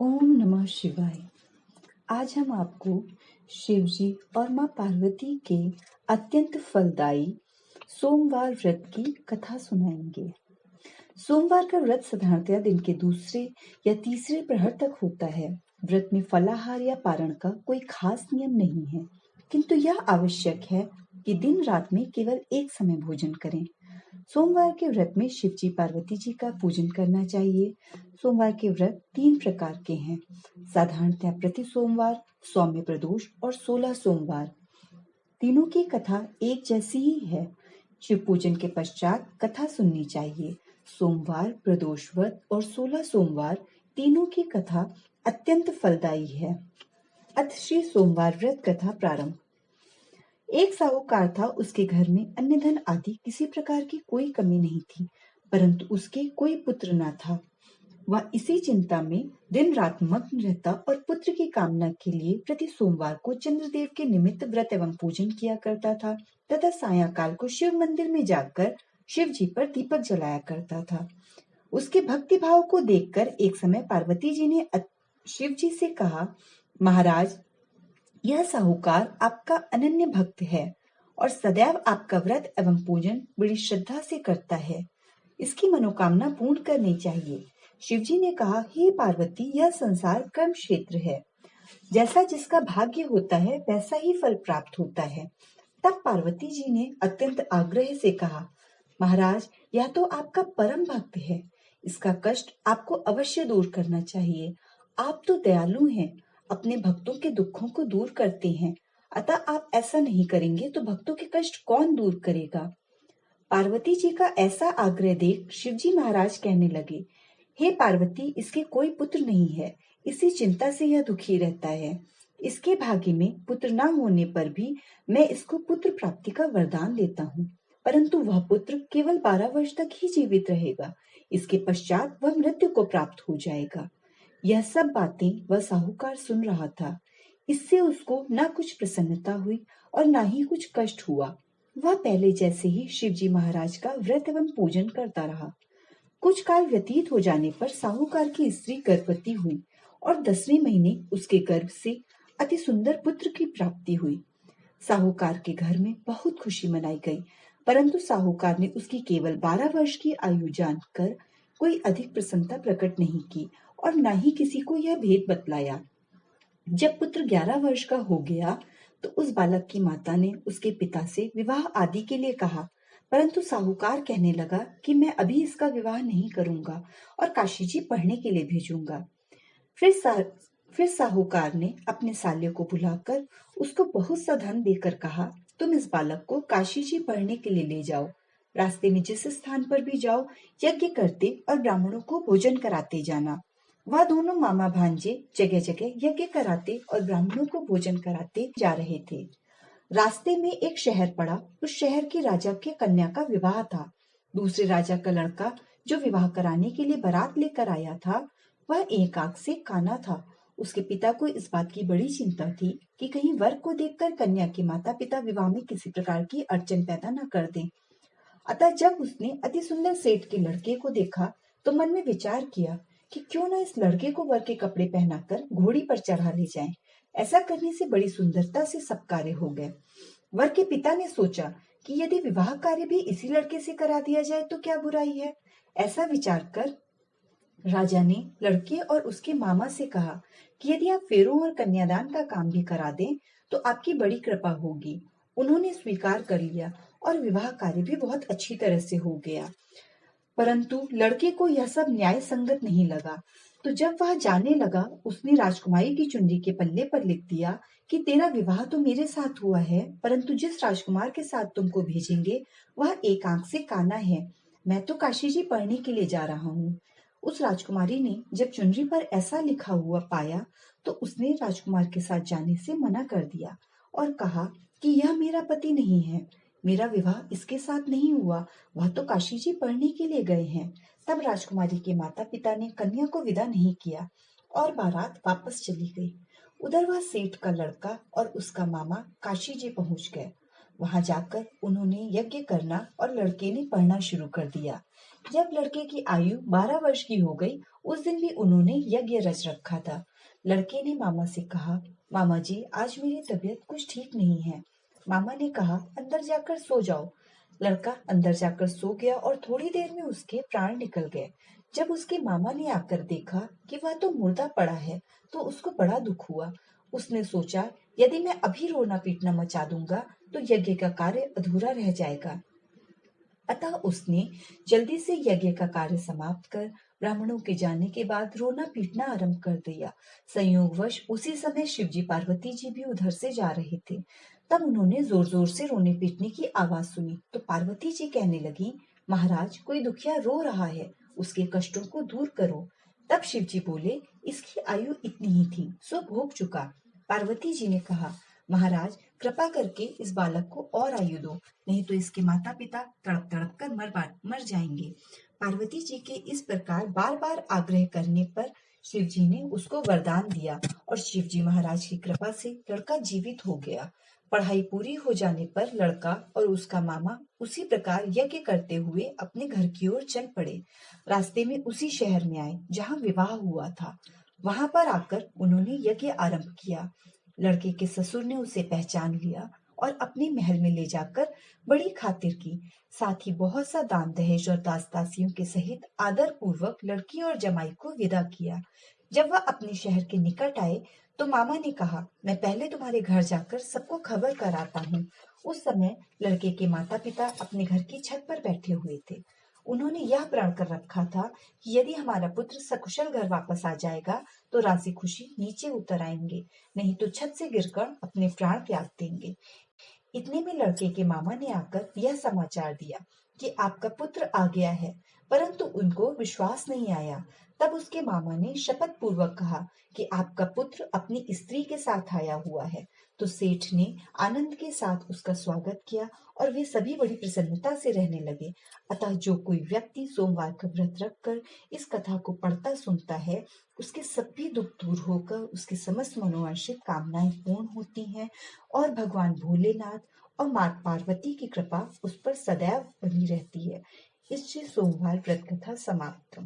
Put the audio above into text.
ओम नमः शिवाय। आज हम आपको शिवजी और माँ पार्वती के अत्यंत फलदायी सोमवार व्रत की कथा सुनाएंगे। सोमवार का व्रत साधारणतया दिन के दूसरे या तीसरे प्रहर तक होता है। व्रत में फलाहार या पारण का कोई खास नियम नहीं है, किंतु यह आवश्यक है कि दिन रात में केवल एक समय भोजन करें। सोमवार के व्रत में शिवजी पार्वती जी का पूजन करना चाहिए। सोमवार के व्रत 3 प्रकार के हैं: साधारणतया प्रति सोमवार, सौम्य प्रदोष और 16 सोमवार। तीनों की कथा एक जैसी ही है। शिव पूजन के पश्चात कथा सुननी चाहिए। सोमवार, प्रदोष व्रत और 16 सोमवार तीनों की कथा अत्यंत फलदायी है। अथ श्री सोमवार व्रत कथा प्रारंभ। एक साहूकार था। उसके घर में अन्न धन आदि किसी प्रकार की कोई कमी नहीं थी, परंतु उसके कोई पुत्र न था। वह इसी चिंता में दिन रात मग्न रहता और पुत्र की कामना के लिए प्रति सोमवार को चंद्रदेव के निमित्त व्रत एवं पूजन किया करता था तथा सायंकाल को शिव मंदिर में जाकर शिव जी पर दीपक जलाया करता था। उसके भक्ति भाव को देखकर एक समय पार्वती जी ने शिव जी से कहा, महाराज, यह साहूकार आपका अनन्य भक्त है और सदैव आपका व्रत एवं पूजन बड़ी श्रद्धा से करता है। इसकी मनोकामना पूर्ण करनी चाहिए। शिवजी ने कहा, हे पार्वती, यह संसार कर्म क्षेत्र है। जैसा जिसका भाग्य होता है वैसा ही फल प्राप्त होता है। तब पार्वती जी ने अत्यंत आग्रह से कहा, महाराज, यह तो आपका परम भक्त है। इसका कष्ट आपको अवश्य दूर करना चाहिए। आप तो दयालु हैं, अपने भक्तों के दुखों को दूर करते हैं। अतः आप ऐसा नहीं करेंगे तो भक्तों के कष्ट कौन दूर करेगा? पार्वती जी का ऐसा आग्रह देख शिवजी महाराज कहने लगे, हे पार्वती, इसके कोई पुत्र नहीं है। इसी चिंता से यह दुखी रहता है। इसके भाग्य में पुत्र न होने पर भी मैं इसको पुत्र प्राप्ति का वरदान देता हूँ, परंतु वह पुत्र केवल 12 वर्ष तक ही जीवित रहेगा। इसके पश्चात वह मृत्यु को प्राप्त हो जाएगा। यह सब बातें वह साहूकार सुन रहा था। इससे उसको न कुछ प्रसन्नता हुई और न ही कुछ कष्ट हुआ। वह पहले जैसे ही शिवजी महाराज का व्रत एवं पूजन करता रहा। कुछ काल व्यतीत हो जाने पर साहूकार की स्त्री गर्भवती हुई और 10वें महीने उसके गर्भ से अति सुंदर पुत्र की प्राप्ति हुई। साहूकार के घर में बहुत खुशी मनाई गई, परंतु साहूकार ने उसकी केवल 12 वर्ष की आयु जानकर कोई अधिक प्रसन्नता प्रकट नहीं की और न ही किसी को यह भेद बतलाया। जब पुत्र 11 वर्ष का हो गया तो उस बालक की माता ने उसके पिता से विवाह आदि के लिए कहा, परंतु साहूकार कहने लगा कि मैं अभी इसका विवाह नहीं करूंगा और काशी जी पढ़ने के लिए भेजूंगा। फिर साहूकार ने अपने साले को बुलाकर उसको बहुत सा धन देकर कहा, तुम इस बालक को काशी जी पढ़ने के लिए ले जाओ। रास्ते में जिस स्थान पर भी जाओ, यज्ञ करते और ब्राह्मणों को भोजन कराते जाना। वह दोनों मामा भांजे जगह जगह यज्ञ कराते और ब्राह्मणों को भोजन कराते जा रहे थे। रास्ते में एक शहर पड़ा। उस शहर के राजा के कन्या का विवाह था। दूसरे राजा का लड़का जो विवाह कराने के लिए बारात लेकर आया था, वह एक आंख से काना था। उसके पिता को इस बात की बड़ी चिंता थी कि कहीं वर को देखकर कन्या के माता पिता विवाह में किसी प्रकार की अड़चन पैदा न कर दें। अतः जब उसने अति सुंदर सेठ के लड़के को देखा तो मन में विचार किया कि क्यों न इस लड़के को वर के कपड़े पहनाकर घोड़ी पर चढ़ा ले जाएं। ऐसा करने से बड़ी सुंदरता से सब कार्य हो गए। वर के पिता ने सोचा कि यदि विवाह कार्य भी इसी लड़के से करा दिया जाए तो क्या बुराई है। ऐसा विचार कर राजा ने लड़के और उसके मामा से कहा कि यदि आप फेरों और कन्यादान का काम भी करा दें तो आपकी बड़ी कृपा होगी। उन्होंने स्वीकार कर लिया और विवाह कार्य भी बहुत अच्छी तरह से हो गया। परंतु लड़के को यह सब न्याय संगत नहीं लगा। तो जब वह जाने लगा, उसने राजकुमारी की चुनरी के पल्ले पर लिख दिया कि तेरा विवाह तो मेरे साथ हुआ है, परंतु जिस राजकुमार के साथ तुमको भेजेंगे वह एक आंख से काना है। मैं तो काशी जी पढ़ने के लिए जा रहा हूँ। उस राजकुमारी ने जब चुनरी पर ऐसा लिखा हुआ पाया तो उसने राजकुमार के साथ जाने से मना कर दिया और कहा कि यह मेरा पति नहीं है, मेरा विवाह इसके साथ नहीं हुआ, वह तो काशी जी पढ़ने के लिए गए हैं। तब राजकुमारी के माता पिता ने कन्या को विदा नहीं किया और बारात वापस चली गई। उधर वह सेठ का लड़का और उसका मामा काशी जी पहुंच गए। वहां जाकर उन्होंने यज्ञ करना और लड़के ने पढ़ना शुरू कर दिया। जब लड़के की आयु 12 वर्ष की हो गई, उस दिन भी उन्होंने यज्ञ रच रखा था। लड़के ने मामा से कहा, मामा जी, आज मेरी तबीयत कुछ ठीक नहीं है। मामा ने कहा, अंदर जाकर सो जाओ। लड़का अंदर जाकर सो गया और थोड़ी देर में उसके प्राण निकल गए। जब उसके मामा ने आकर देखा कि वह तो मुर्दा पड़ा है, तो उसको बड़ा दुख हुआ। उसने सोचा, यदि मैं अभी रोना पीटना मचा दूंगा तो यज्ञ का कार्य अधूरा रह जाएगा। अतः उसने जल्दी से यज्ञ का कार्य समाप्त कर ब्राह्मणों के जाने के बाद रोना पीटना आरंभ कर दिया। संयोगवश उसी समय शिवजी पार्वती जी भी उधर से जा रहे थे। तब उन्होंने जोर जोर से रोने पीटने की आवाज सुनी तो पार्वती जी कहने लगी, महाराज, कोई दुखिया रो रहा है, उसके कष्टों को दूर करो। तब शिवजी बोले, इसकी आयु इतनी ही थी, सो भोग चुका। पार्वती जी ने कहा, महाराज, कृपा करके इस बालक को और आयु दो, नहीं तो इसके माता पिता तड़प तड़प कर मर जाएंगे। पार्वती जी के इस प्रकार बार बार आग्रह करने पर शिव जी ने उसको वरदान दिया और शिव जी महाराज की कृपा से लड़का जीवित हो गया। पढ़ाई पूरी हो जाने पर लड़का और उसका मामा उसी प्रकार यज्ञ करते हुए अपने घर की ओर चल पड़े। रास्ते में उसी शहर में आए जहाँ विवाह हुआ था। वहां पर आकर उन्होंने यज्ञ आरंभ किया। लड़के के ससुर ने उसे पहचान लिया और अपने महल में ले जाकर बड़ी खातिर की। साथ ही बहुत सा दान दहेज और दास दासियों के सहित आदर पूर्वक लड़की और जमाई को विदा किया। जब वह अपने शहर के निकट आए तो मामा ने कहा, मैं पहले तुम्हारे घर जाकर सबको खबर कराता हूँ। उस समय लड़के के माता पिता अपने घर की छत पर बैठे हुए थे। उन्होंने यह प्रण कर रखा था कि यदि हमारा पुत्र सकुशल घर वापस आ जाएगा तो राजी खुशी नीचे उतर आएंगे, नहीं तो छत से गिरकर अपने प्राण त्याग देंगे। इतने में लड़के के मामा ने आकर यह समाचार दिया कि आपका पुत्र आ गया है, परंतु उनको विश्वास नहीं आया। तब उसके मामा ने शपथ पूर्वक कहा कि आपका पुत्र अपनी स्त्री के साथ आया हुआ है। तो सेठ ने आनंद के साथ उसका स्वागत किया और वे सभी बड़ी प्रसन्नता से रहने लगे। अतः जो कोई व्यक्ति सोमवार का व्रत रखकर इस कथा को पढ़ता सुनता है, उसके सभी दुख दूर होकर उसकी समस्त मनोवांछित कामनाएं पूर्ण होती हैं और भगवान भोलेनाथ और माँ पार्वती की कृपा उस पर सदैव बनी रहती है। इससे सोमवार व्रत कथा समाप्त।